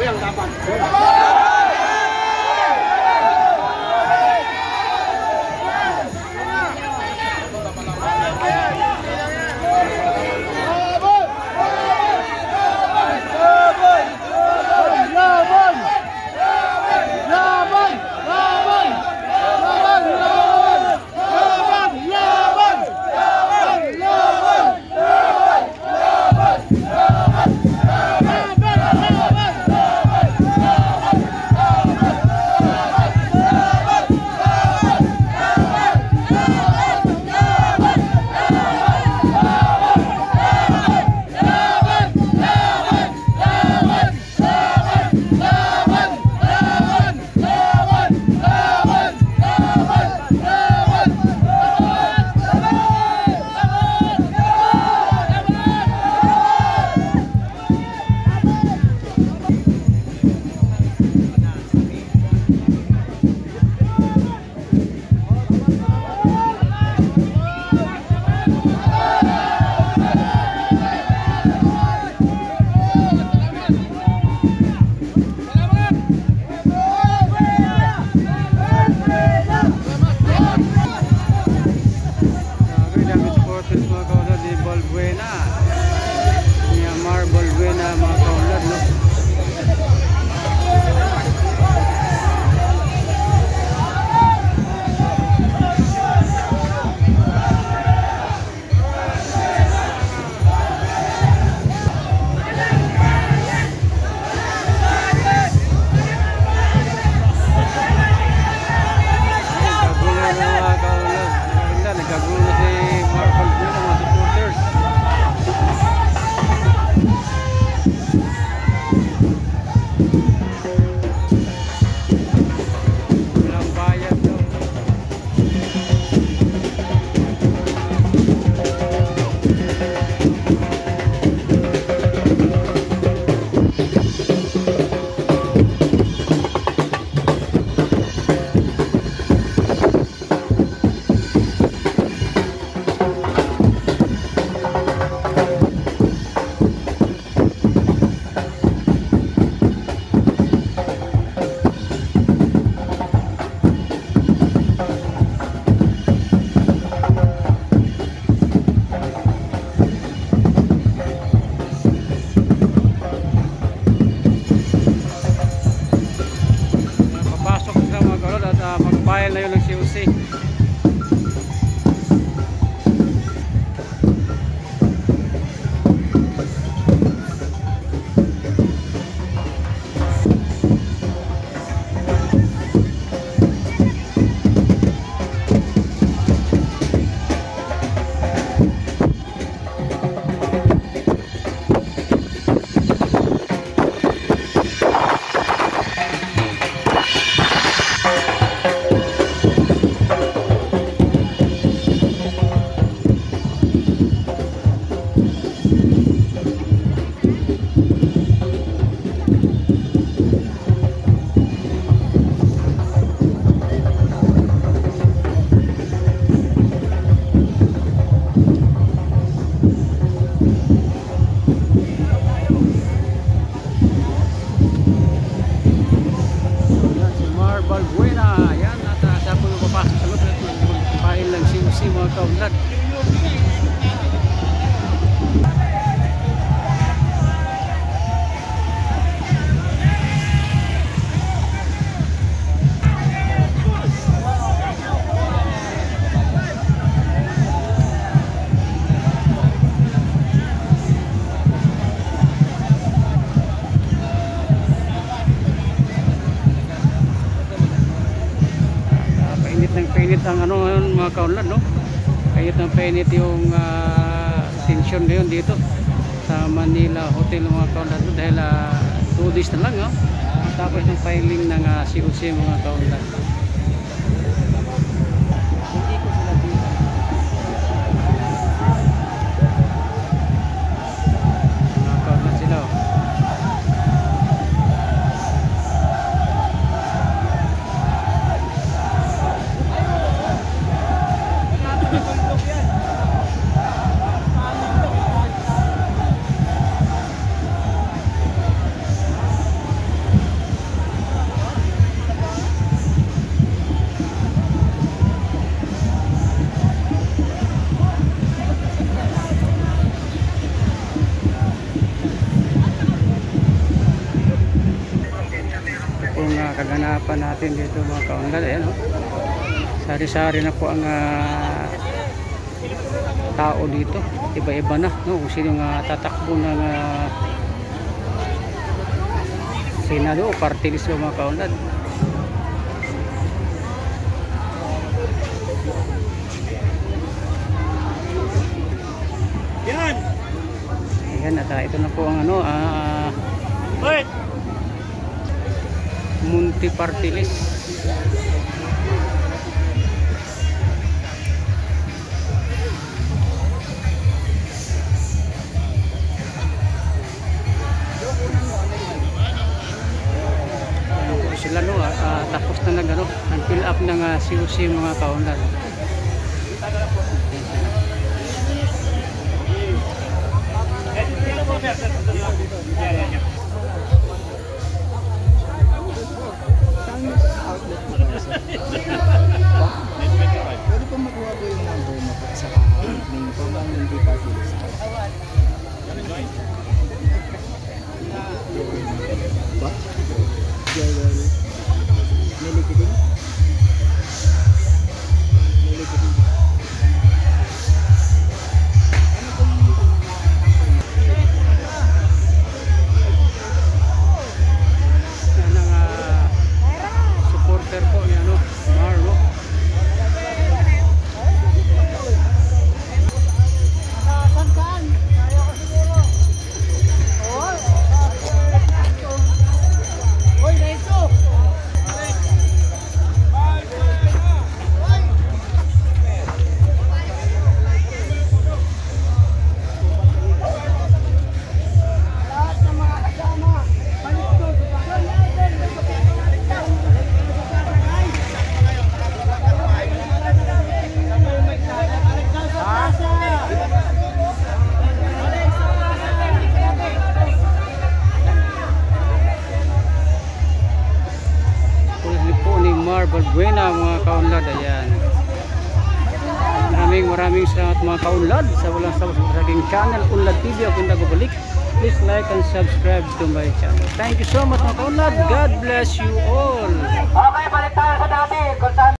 yang dapat. Magbayad na yun ng COC. Mga kaunlad. Painit ang ano ngayon mga kaunlad, no? Kahit ng painit yung tension ngayon dito sa Manila Hotel mga kaunlad, no? Dahil 2 days na lang, no? Tapos yung filing ng COC mga kaunlad. Mga kaunlad sila, oh. kaganapan natin dito mga kaunlad. Ayan, oh. Sari-sari na po ang tao dito, iba-iba na, no? Kung sino tatakbo ng Senado o party list mga kaunlad. Ayan, at ito na po ang Munti party list. Sila, no, tapos na nag-fill up ng COC mga kaunlad. Pwede po makuha po yung number mo sa main po bang hindi party list? Ba? Joel Melikidin? Melikidin. Supporter po ni Marlo. Buena mga kaunlad. Ayan, maraming salamat mga kaunlad sa walang sawa sa aking channel Unlad TV. Kung nagubalik, please like and subscribe to my channel. Thank you so much mga kaunlad. God bless you all. Okay, balik tayo sa dati.